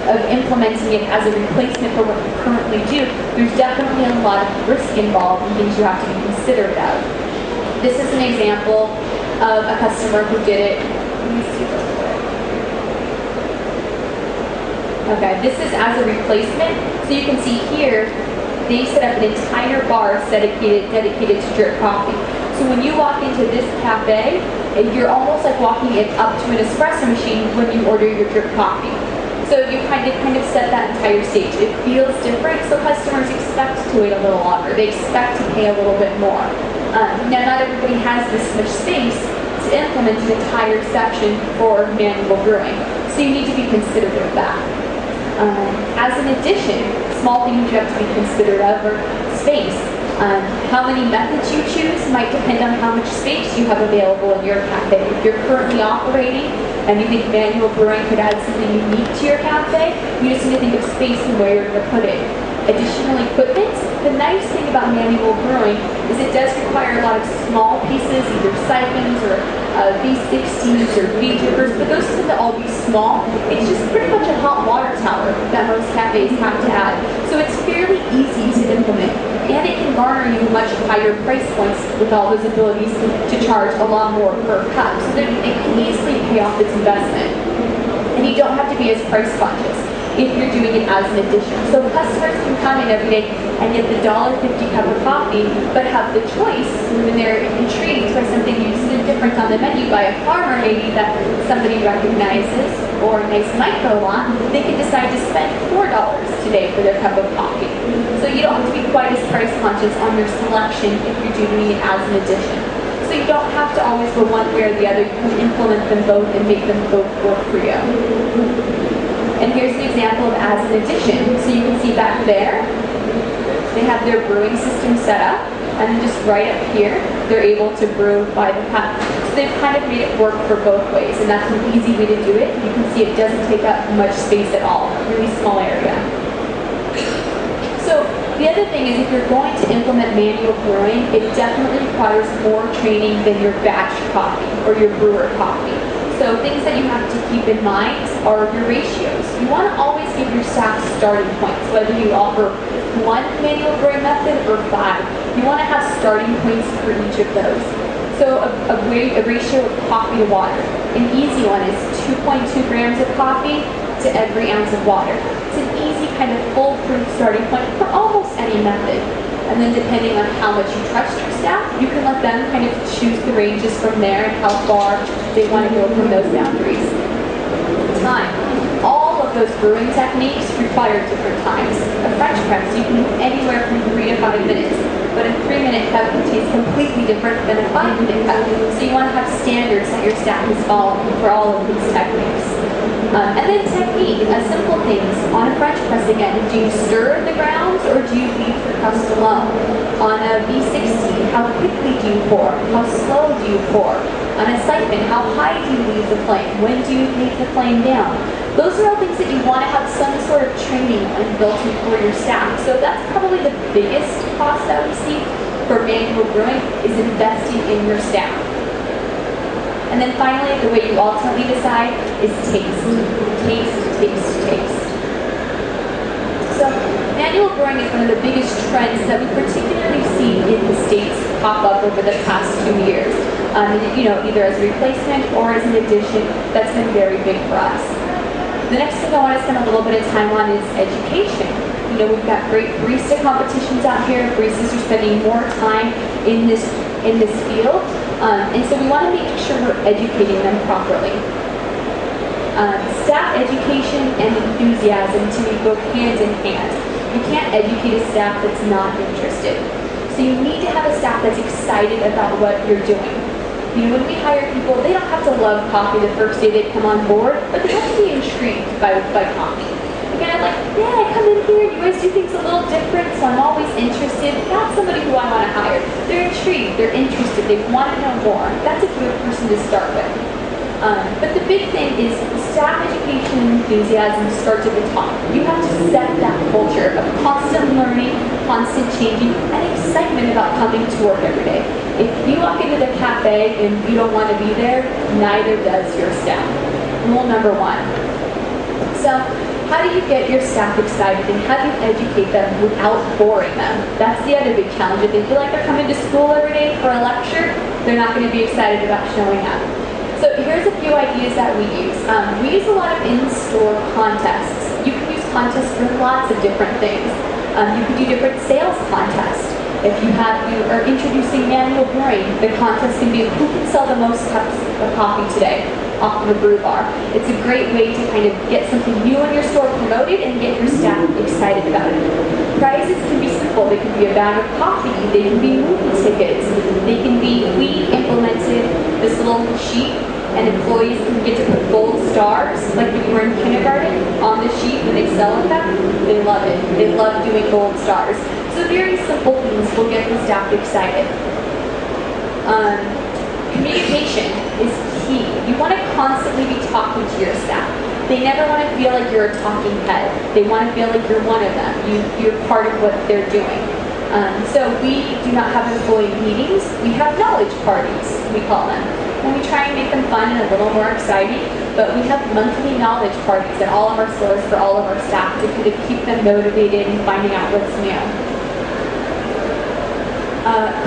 of implementing it as a replacement for what you currently do, there's definitely a lot of risk involved and things you have to be considerate of. This is an example of a customer who did it. Let me see real quick. Okay, this is as a replacement. So you can see here, they set up an entire bar dedicated to drip coffee. So when you walk into this cafe, you're almost like walking it up to an espresso machine when you order your drip coffee. So you kind of set that entire stage. It feels different, so customers expect to wait a little longer. They expect to pay a little bit more. Now, not everybody has this much space to implement an entire section for manual brewing, so you need to be considerate of that. As an addition, small things you have to be considerate of are space. How many methods you choose might depend on how much space you have available in your cafe. If you're currently operating and you think manual brewing could add something unique to your cafe, you just need to think of space and where you're going to put it. Additional equipment, the nice thing about manual brewing is it does require a lot of small pieces, either siphons or V60s or V-drippers, but those tend to all be small. It's just pretty much a hot water tower that most cafes have to have. So it's fairly easy to implement, and it can garner you much higher price points with all those abilities to charge a lot more per cup. So it can easily pay off its investment. And you don't have to be as price conscious if you're doing it as an addition. So customers can come in every day and get the $1.50 cup of coffee, but have the choice when they're intrigued by something different on the menu by a farmer maybe that somebody recognizes, or a nice micro lot, they can decide to spend $4 today for their cup of coffee. So you don't have to be quite as price conscious on your selection if you're doing it as an addition. So you don't have to always go one way or the other. You can implement them both and make them both work for you. And here's an example of as an addition. So you can see back there, they have their brewing system set up, and then just right up here, they're able to brew by the cup. So they've kind of made it work for both ways, and that's an easy way to do it. You can see it doesn't take up much space at all, really small area. So the other thing is if you're going to implement manual brewing, it definitely requires more training than your batch coffee or your brewer coffee. So things that you have to keep in mind are your ratios. You want to always give your staff starting points, whether you offer one manual brewing method or 5. You want to have starting points for each of those. So a ratio of coffee to water. An easy one is 2.2 grams of coffee to every ounce of water. It's an easy kind of foolproof starting point for almost any method. And then depending on how much you trust your staff, you can let them kind of choose the ranges from there and how far they want to go from those boundaries. Time. All of those brewing techniques require different times. A French press, you can do anywhere from 3 to 5 minutes, but a 3-minute cup can taste completely different than a 5-minute cup. So you want to have standards that your staff is following for all of these techniques. And then technique, simple things. On a French press again, do you stir the grounds or do you leave the crust alone? On a V60, how quickly do you pour? How slow do you pour? On a siphon, how high do you leave the flame? When do you leave the flame down? Those are all things that you want to have some sort of training on built in for your staff. So that's probably the biggest cost that we see for manual brewing is investing in your staff. And then finally, the way you ultimately decide is taste. Taste, taste, taste. So manual brewing is one of the biggest trends that we particularly see in the States pop up over the past 2 years. Either as a replacement or as an addition, that's been very big for us. The next thing I want to spend a little bit of time on is education. We've got great barista competitions out here. Baristas are spending more time in this field, and so we want to make sure we're educating them properly. Staff education and enthusiasm to me go hand in hand. You can't educate a staff that's not interested. So you need to have a staff that's excited about what you're doing. When we hire people, they don't have to love coffee the first day they come on board, but they have to be intrigued by coffee. Again, I come in here, you guys do things a little different, so I'm always interested. That's somebody who I want to hire. They're intrigued, they're interested, they want to know more. That's a good person to start with. But the big thing is staff education and enthusiasm starts at the top. You have to set that culture of constant learning, constant changing, and excitement about coming to work every day. If you walk into the cafe and you don't want to be there, neither does your staff. Rule number 1. So how do you get your staff excited and how do you educate them without boring them? That's the other big challenge. If they feel like they're coming to school every day for a lecture, they're not going to be excited about showing up. So here's a few ideas that we use. We use a lot of in-store contests. You can use contests for lots of different things. You can do different sales contests. If you are introducing manual brewing, the contest can be who can sell the most cups of coffee today off of a brew bar. It's a great way to kind of get something new in your store promoted and get your staff excited about it. Prizes can be simple. They can be a bag of coffee. They can be movie tickets. They can be, we implemented this little sheet and employees can get to put gold stars, like when you were in kindergarten, on the sheet when they sell it them. They love it. They love doing gold stars. So very simple things will get the staff excited. Communication is key. You want to constantly be talking to your staff. They never want to feel like you're a talking head. They want to feel like you're one of them. You're part of what they're doing. So we do not have employee meetings. We have knowledge parties, we call them. And we try and make them fun and a little more exciting. But we have monthly knowledge parties at all of our stores for all of our staff to kind of keep them motivated and finding out what's new.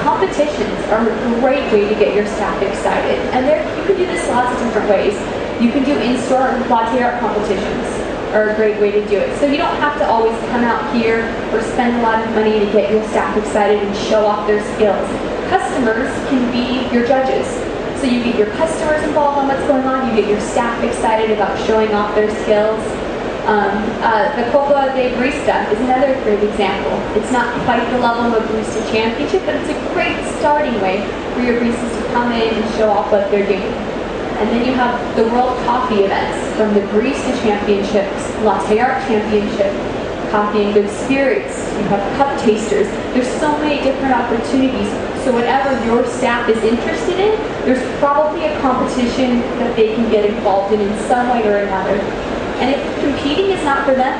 Competitions are a great way to get your staff excited. And you can do this lots of different ways. You can do in-store latte art competitions are a great way to do it. So you don't have to always come out here or spend a lot of money to get your staff excited and show off their skills. Customers can be your judges. So you get your customers involved on what's going on, you get your staff excited about showing off their skills. The Copa de Barista is another great example. It's not quite the level of a Barista Championship, but it's a great starting way for your baristas to come in and show off what they're doing. And then you have the World Coffee events, from the Barista Championships, Latte Art Championship, Coffee and Good Spirits, you have cup tasters. There's so many different opportunities. So whatever your staff is interested in, there's probably a competition that they can get involved in some way or another. And if competing is not for them,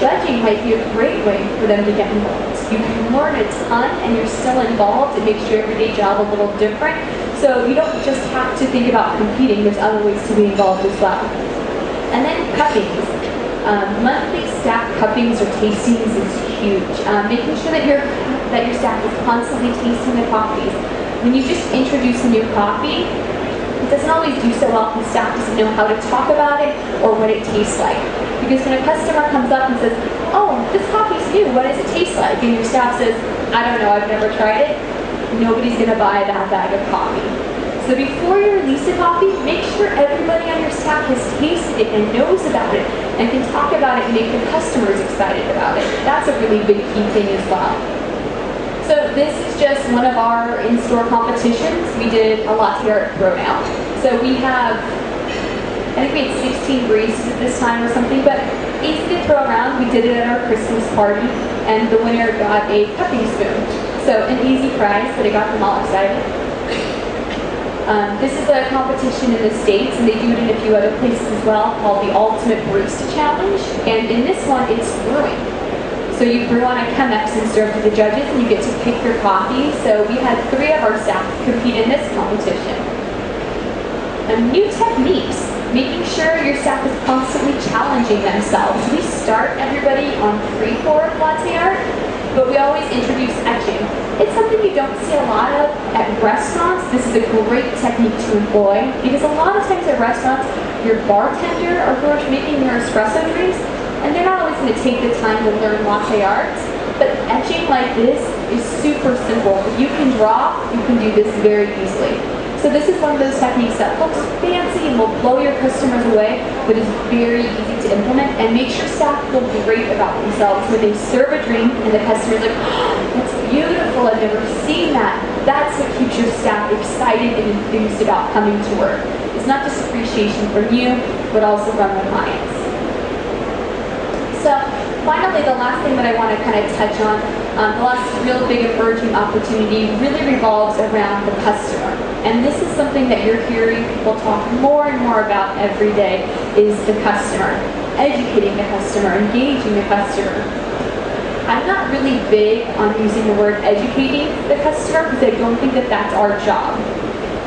judging might be a great way for them to get involved. You can learn a ton and you're still involved. It makes your everyday job a little different. So you don't just have to think about competing. There's other ways to be involved as well. And then cuppings. Monthly staff cuppings or tastings is huge. Making sure that your staff is constantly tasting the coffees. When you just introduce a new coffee, it doesn't always do so well if the staff doesn't know how to talk about it or what it tastes like. Because when a customer comes up and says, oh, this coffee's new, what does it taste like? And your staff says, I don't know, I've never tried it. Nobody's going to buy that bag of coffee. So before you release a coffee, make sure everybody on your staff has tasted it and knows about it and can talk about it and make the customers excited about it. That's a really big key thing as well. So this is just one of our in-store competitions. We did a latte art throwdown. So we have, I think we had 16 baristas at this time or something, but easy to throw around. We did it at our Christmas party, and the winner got a cupping spoon. So an easy prize, but it got them all excited. This is a competition in the States, and they do it in a few other places as well, called the Ultimate Barista Challenge. And in this one, it's brewing. So you brew on a Chemex and serve to the judges, and you get to pick your coffee. So we had 3 of our staff compete in this competition. And new techniques, making sure your staff is constantly challenging themselves. We start everybody on free-pour latte art, but we always introduce etching. It's something you don't see a lot of at restaurants. This is a great technique to employ because a lot of times at restaurants, your bartender or whoever's making your espresso drinks, and they're not always going to take the time to learn latte arts, but etching like this is super simple. If you can draw, you can do this very easily. So this is one of those techniques that looks fancy and will blow your customers away, but is very easy to implement and makes your staff feel great about themselves when they serve a drink and the customer's like, oh, that's beautiful, I've never seen that. That's what keeps your staff excited and enthused about coming to work. It's not just appreciation from you, but also from the clients. So finally, the last thing that I want to kind of touch on, the last real big emerging opportunity really revolves around the customer. And this is something that you're hearing people talk more and more about every day is the customer. Educating the customer, engaging the customer. I'm not really big on using the word educating the customer because I don't think that that's our job.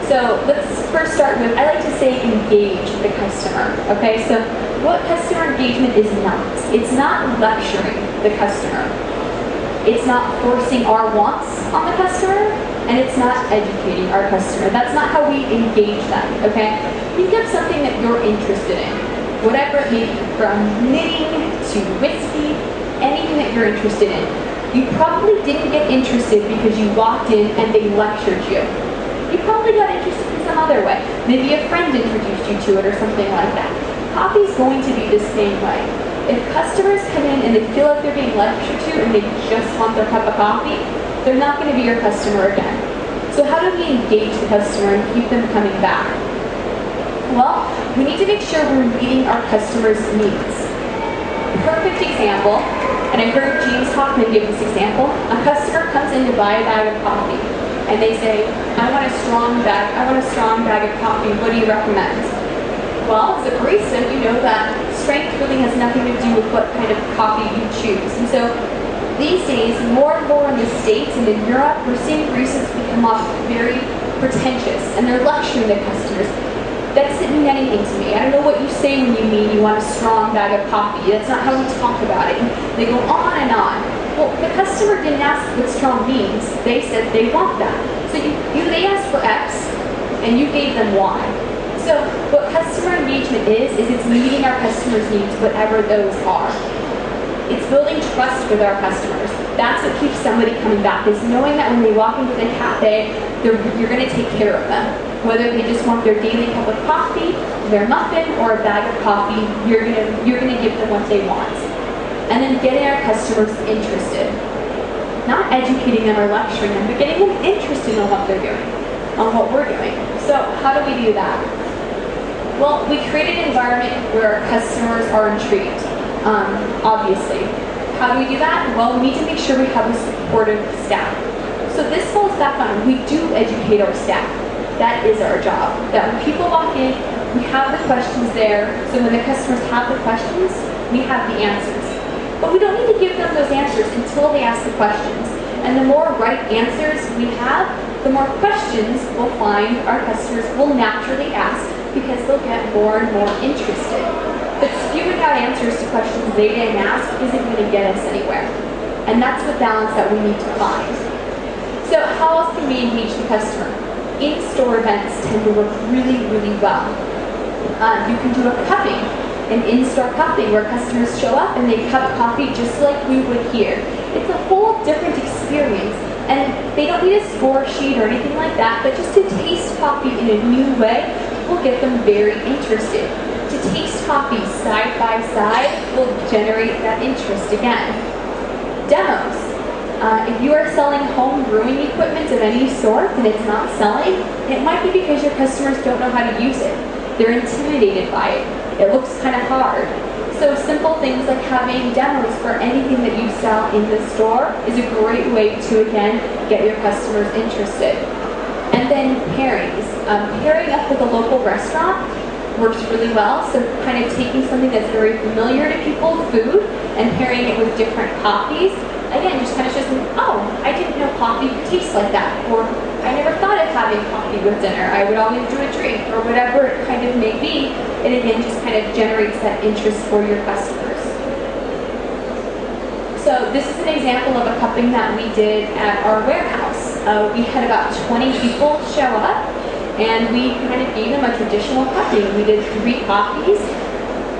So let's first start with, I like to say engage the customer, okay? So what customer engagement is not? It's not lecturing the customer. It's not forcing our wants on the customer, and it's not educating our customer. That's not how we engage them, okay? Think of something that you're interested in, whatever it may be, from knitting to whiskey, anything that you're interested in. You probably didn't get interested because you walked in and they lectured you. You probably got interested in some other way. Maybe a friend introduced you to it or something like that. Coffee's going to be the same way. If customers come in and they feel like they're being lectured to and they just want their cup of coffee, they're not going to be your customer again. So how do we engage the customer and keep them coming back? Well, we need to make sure we're meeting our customers' needs. Perfect example, and I heard James Hoffman give this example. A customer comes in to buy a bag of coffee, and they say, I want a strong bag of coffee, what do you recommend? Well, as a barista, you know that strength really has nothing to do with what kind of coffee you choose. And so these days, more and more in the States and in Europe, we're seeing baristas become off very pretentious, and they're lecturing the customers. That doesn't mean anything to me. I don't know what you say when you mean you want a strong bag of coffee. That's not how we talk about it. And they go on and on. Well, the customer didn't ask what strong means. They said they want that. So they asked for X, and you gave them Y. So what customer engagement is it's meeting our customers' needs, whatever those are. It's building trust with our customers. That's what keeps somebody coming back, is knowing that when they walk into the cafe, you're going to take care of them. Whether they just want their daily cup of coffee, their muffin, or a bag of coffee, you're gonna give them what they want. And then getting our customers interested. Not educating them or lecturing them, but getting them interested in what they're doing, on what we're doing. So how do we do that? Well, we create an environment where our customers are intrigued, obviously. How do we do that? Well, we need to make sure we have a supportive staff. So this falls back on, we do educate our staff. That is our job. That when people walk in, we have the questions there, so when the customers have the questions, we have the answers. But we don't need to give them those answers until they ask the questions. And the more right answers we have, the more questions we'll find our customers will naturally ask, because they'll get more and more interested. But spewing out answers to questions they didn't ask isn't going to get us anywhere. And that's the balance that we need to find. So how else can we engage the customer? In-store events tend to work really, really well. You can do a cupping, an in-store cupping where customers show up and they cup coffee just like we would here. It's a whole different experience, and they don't need a score sheet or anything like that, but just to taste coffee in a new way will get them very interested. To taste coffee side by side will generate that interest again. Demos. If you are selling home brewing equipment of any sort and it's not selling, it might be because your customers don't know how to use it. They're intimidated by it. It looks kind of hard. So simple things like having demos for anything that you sell in the store is a great way to, again, get your customers interested. And then pairings. Pairing up with a local restaurant works really well. So kind of taking something that's very familiar to people, food, and pairing it with different coffees. Again, just kind of shows them, oh, I didn't know coffee could taste like that. Or I never thought of having coffee with dinner. I would always do a drink, or whatever it kind of may be. And again, just kind of generates that interest for your customers. So this is an example of a cupping that we did at our warehouse. We had about 20 people show up, and we kind of gave them a traditional cupping. We did 3 coffees.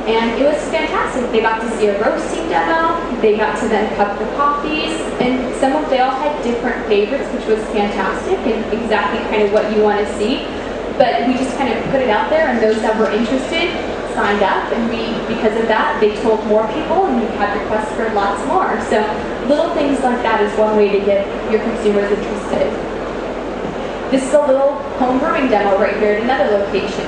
And it was fantastic. They got to see a roasting demo. They got to then cup the coffees. And they all had different favorites, which was fantastic and exactly kind of what you want to see. But we just kind of put it out there, and those that were interested signed up. And because of that, they told more people, and we had requests for lots more. So little things like that is one way to get your consumers interested. This is a little home brewing demo right here at another location.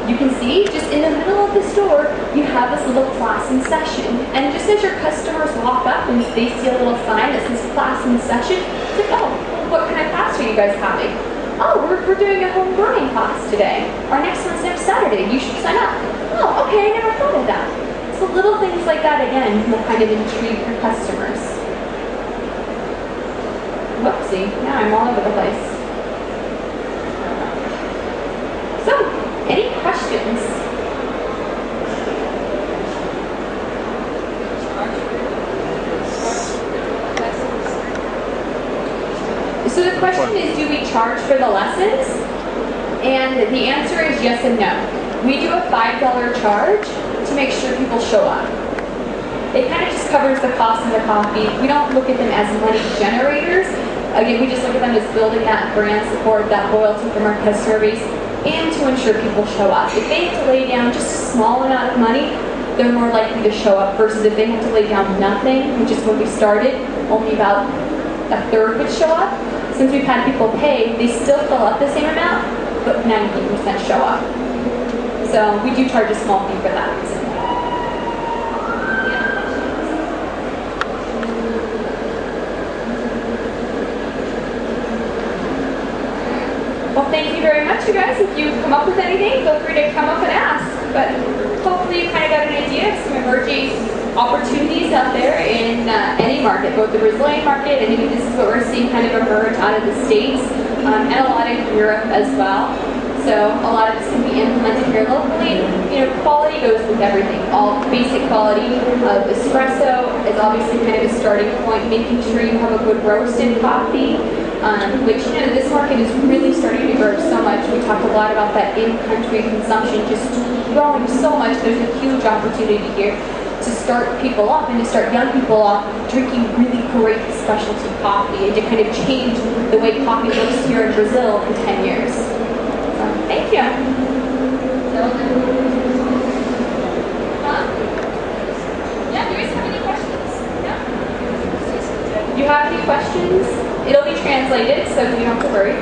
You can see, just in the middle of the store, you have this little class in session. And just as your customers walk up and they see a little sign that says class in session, it's like, oh, what kind of class are you guys having? Oh, we're doing a home brewing class today. Our next one's next Saturday. You should sign up. Oh, okay, I never thought of that. So little things like that, again, will kind of intrigue your customers. Whoopsie, now I'm all over the place. So, any questions? So the question is, do we charge for the lessons? And the answer is yes and no. We do a $5 charge to make sure people show up. It kind of just covers the cost of the coffee. We don't look at them as money generators. Again, we just look at them as building that brand support, that loyalty from our customer base, and to ensure people show up. If they have to lay down just a small amount of money, they're more likely to show up versus if they have to lay down nothing, which is when we started, only about a third would show up. Since we've had people pay, they still fill up the same amount, but 90% show up. So we do charge a small fee for that reason. Well, thank you very much, you guys. If you come up with anything, feel free to come up and ask. But hopefully you kind of got an idea of some emerging opportunities out there in any market, both the Brazilian market, and maybe this is what we're seeing kind of emerge out of the States, and a lot in Europe as well. So a lot of this can be implemented here locally. You know, quality goes with everything. All basic quality of espresso is obviously kind of a starting point, making sure you have a good roasted coffee, which, you know, this market is really starting to grow so much. We talked a lot about that in-country consumption just growing so much. There's a huge opportunity here to start people off and to start young people off drinking really great specialty coffee and to kind of change the way coffee looks here in Brazil in 10 years. So, thank you. Huh? Yeah, do you guys have any questions? Yeah? You have any questions? It'll be translated, so you don't have to worry.